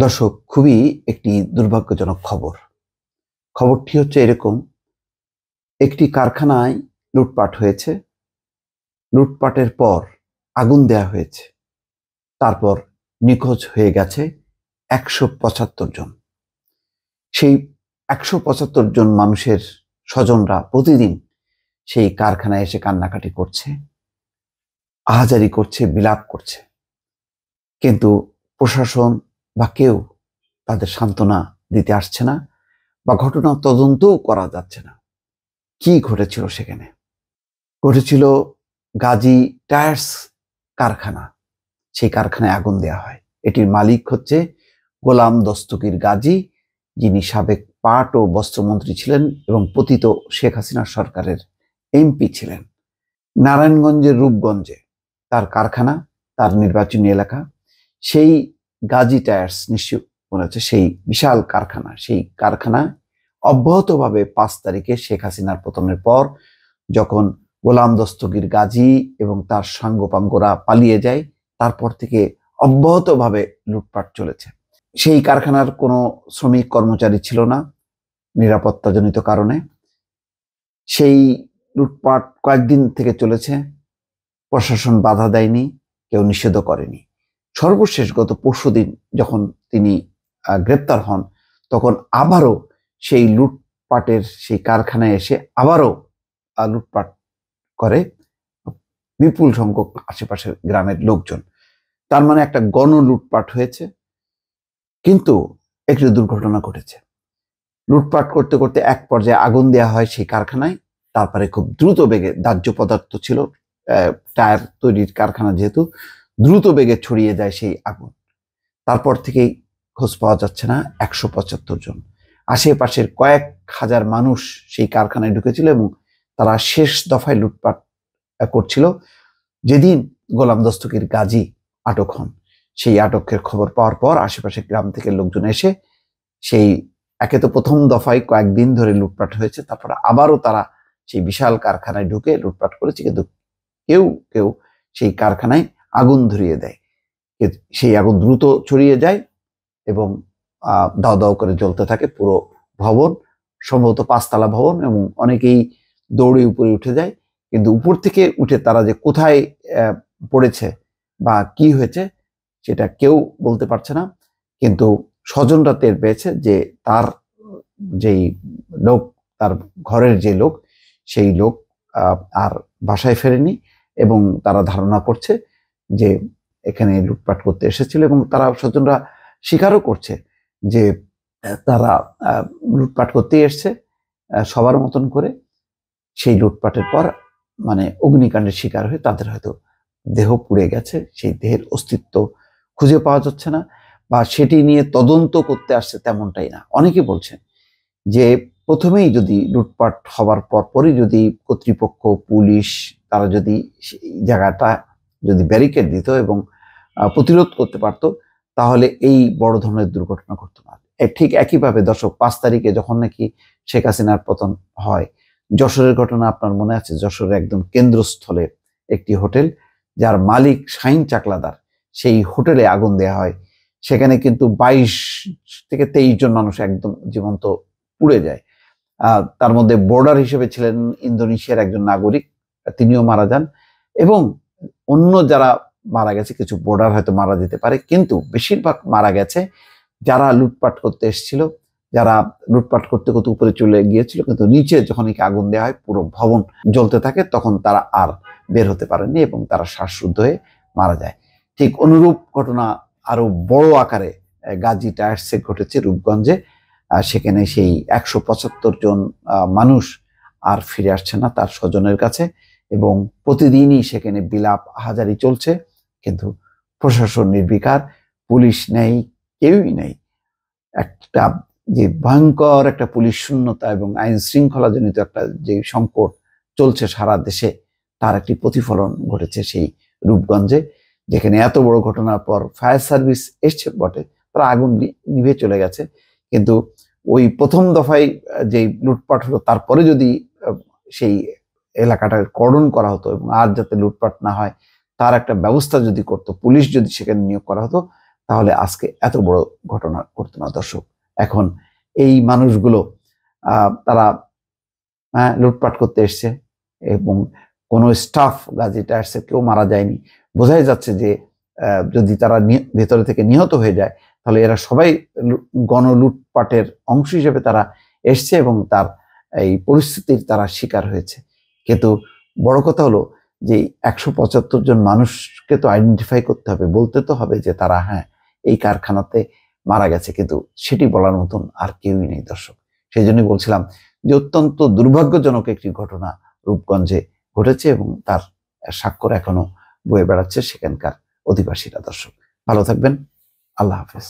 দর্শক, খুবই একটি দুর্ভাগ্যজনক খবর। খবরটি হচ্ছে এরকম: একটি কারখানায় লুটপাট হয়েছে। লুটপাটের পর আগুন দেয়া হয়েছে। তারপর নিখোঁজ হয়ে গেছে ১৭৫ জন। সেই ১৭৫ জন মানুষের স্বজনরা প্রতিদিন সেই কারখানায় এসে কান্নাকাটি করছে, আহাজারি করছে, বিলাপ করছে। কিন্তু প্রশাসন বা কেউ তাদের সান্ত্বনা দিতে আসছে না, বা ঘটনা তদন্তও করা যাচ্ছে না। কি ঘটেছিল সেখানে? ঘটেছিল গাজী টায়ার্স কারখানা। সেই কারখানায় আগুন দেওয়া হয়। এটির মালিক হচ্ছে গোলাম দস্তগীর গাজী, যিনি সাবেক পাট ও বস্ত্রমন্ত্রী ছিলেন এবং পতিত শেখ হাসিনা সরকারের এমপি ছিলেন। নারায়ণগঞ্জের রূপগঞ্জে তার কারখানা, তার নির্বাচনী এলাকা। সেই গাজী টায়ার্স, নিশ্চয় মনে হচ্ছে, সেই বিশাল কারখানা, সেই কারখানায় অব্যাহতভাবে ৫ তারিখে শেখ হাসিনার পতনের পর, যখন গোলাম দস্তগীর গাজী এবং তার সাঙ্গপাঙ্গরা পালিয়ে যায়, তারপর থেকে অব্যাহতভাবে লুটপাট চলেছে। সেই কারখানার কোনো শ্রমিক কর্মচারী ছিল না নিরাপত্তাজনিত কারণে। সেই লুটপাট কয়েকদিন থেকে চলেছে। প্রশাসন বাধা দেয়নি, কেউ নিষেধ করেনি। সর্বশেষ গত পরশুদিন যখন তিনি গ্রেপ্তার হন, তখন আবারও সেই লুটপাটের সেই কারখানায় এসে আবারও লুটপাট করে বিপুল সংখ্যক আশেপাশের গ্রামের লোকজন। তার মানে একটা গণ লুটপাট হয়েছে। কিন্তু একটি দুর্ঘটনা ঘটেছে। লুটপাট করতে করতে এক পর্যায়ে আগুন দেওয়া হয় সেই কারখানায়। তারপরে খুব দ্রুত বেগে, দাহ্য পদার্থ ছিল, টায়ার তৈরির কারখানা যেহেতু, দ্রুত বেগে ছড়িয়ে যায় সেই আগুন। তারপর থেকেই খোঁজ পাওয়া যাচ্ছে না ১৭৫ জন। আশেপাশের কয়েক হাজার মানুষ সেই কারখানায় ঢুকেছিল এবং তারা শেষ দফায় লুটপাট করছিল। যেদিন গোলাম দস্তগীর গাজী আটক হন, সেই আটকের খবর পাওয়ার পর আশেপাশের গ্রাম থেকে লোকজন এসে সেই, একে তো প্রথম দফায় কয়েকদিন ধরে লুটপাট হয়েছে, তারপর আবারও তারা সেই বিশাল কারখানায় ঢুকে লুটপাট করেছে। কিন্তু কেউ কেউ সেই কারখানায় আগুন ধরিয়ে দেয়। সেই আগুন দ্রুত ছড়িয়ে যায় এবং দাও দাও করে জ্বলতে থাকে পুরো ভবন, সম্ভবত ৫ তলা ভবন, এবং অনেকেই দৌড়ে উপরে উঠে যায়। কিন্তু উপর থেকে উঠে তারা যে কোথায় পড়েছে বা কি হয়েছে সেটা কেউ বলতে পারছে না। কিন্তু স্বজনরা টের পেয়েছে যে তার যেই লোক, তার ঘরের যে লোক, সেই লোক আর বাসায় ফেরেনি, এবং তারা ধারণা করছে যে এখানে লুটপাট করতে এসেছিল। এবং তারা, স্বজনরা স্বীকারও করছে যে তারা লুটপাট করতেই এসছে সবার মতন করে। সেই লুটপাটের পর মানে অগ্নিকাণ্ডের শিকার হয়ে তাদের হয়তো দেহ পুড়ে গেছে, সেই দেহের অস্তিত্ব খুঁজে পাওয়া যাচ্ছে না, বা সেটি নিয়ে তদন্ত করতে আসছে তেমনটাই না। অনেকে বলছেন যে প্রথমেই যদি লুটপাট হবার পরপরই যদি কর্তৃপক্ষ, পুলিশ, তারা যদি জায়গাটা যদি ব্যারিকেড দিত এবং প্রতিরোধ করতে পারত, তাহলে এই বড় ধরনের দুর্ঘটনা ঘটতো না। ঠিক একইভাবে দর্শক, ৫ তারিখে যখন নাকি শেখ হাসিনার পতন হয়, যশোরের ঘটনা আপনার মনে আছে? যশোরের একদম কেন্দ্রস্থলে একটি হোটেল, যার মালিক শাহিন চাকলাদার, সেই হোটেলে আগুন দেওয়া হয়। সেখানে কিন্তু ২২ থেকে ২৩ জন মানুষ একদম জীবন্ত পুড়ে যায়। তার মধ্যে বোর্ডার হিসেবে ছিলেন ইন্দোনেশিয়ার একজন নাগরিক, তিনিও মারা যান। এবং অন্য যারা মারা গেছে, কিছু বোর্ডার হয়তো মারা যেতে পারে, কিন্তু বেশিরভাগ মারা গেছে যারা লুটপাট করতে এসেছিল, যারা লুটপাট করতে করতে উপরে চলে গিয়েছিল, কিন্তু নিচে যখন আগুন দেওয়া হয় পুরো ভবন জ্বলতে থাকে, তখন তারা আর বের হতে পারেনি এবং তারা শ্বাসরুদ্ধ হয়ে মারা যায়। ঠিক অনুরূপ ঘটনা আরো বড় আকারে গাজী টায়ার্সে ঘটেছে রূপগঞ্জে। সেখানে সেই ১৭৫ জন মানুষ আর ফিরে আসছে না তার স্বজনের কাছে, এবং প্রতিদিনই সেখানে বিলাপ, আহাজারি চলছে। কিন্তু প্রশাসন নির্বিকার, পুলিশ নেই, কেউই নেই। একটা যে ভয়ঙ্কর একটা পুলিশ শূন্যতা এবং আইন শৃঙ্খলা জনিত একটা যে সংকট চলছে সারা দেশে, তার একটি প্রতিফলন ঘটেছে সেই রূপগঞ্জে, যেখানে এত বড় ঘটনার পর ফায়ার সার্ভিস এসছে বটে, তারা আগুন নিভে চলে গেছে। কিন্তু ওই প্রথম দফায় যে লুটপাট হলো, তারপরে যদি সেই এলাকাটা কর্ডন করা হতো এবং আর যাতে লুটপাট না হয় তার একটা ব্যবস্থা যদি করতো, পুলিশ যদি সেখানে নিয়োগ করা হতো, তাহলে আজকে এত বড় ঘটনা ঘটতো না দর্শক। এখন এই মানুষগুলো তারা লুটপাট করতে এসছে এবং কোনো স্টাফ গাজী টায়ার্সের কেউ মারা যায়নি। বোঝাই যাচ্ছে যে যদি তারা ভেতরে থেকে নিহত হয়ে যায় তাহলে এরা সবাই গণলুটপাটের অংশ হিসেবে তারা এসছে এবং তার এই পরিস্থিতির তারা শিকার হয়েছে। কিন্তু বড় কথা হলো যে 175 জন মানুষকে তো আইডেন্টিফাই করতে হবে, বলতে তো হবে যে তারা এই কারখানাতে মারা গেছে, কিন্তু সেটি বলার মতন আর কেউই নেই দর্শক। সেই জন্যই বলছিলাম যে অত্যন্ত দুর্ভাগ্যজনক একটি ঘটনা রূপগঞ্জে ঘটেছে এবং তার স্বাক্ষর এখনো বয়ে বেড়াচ্ছে সেখানকার অধিবাসীরা। দর্শক ভালো থাকবেন, আল্লাহ হাফেজ।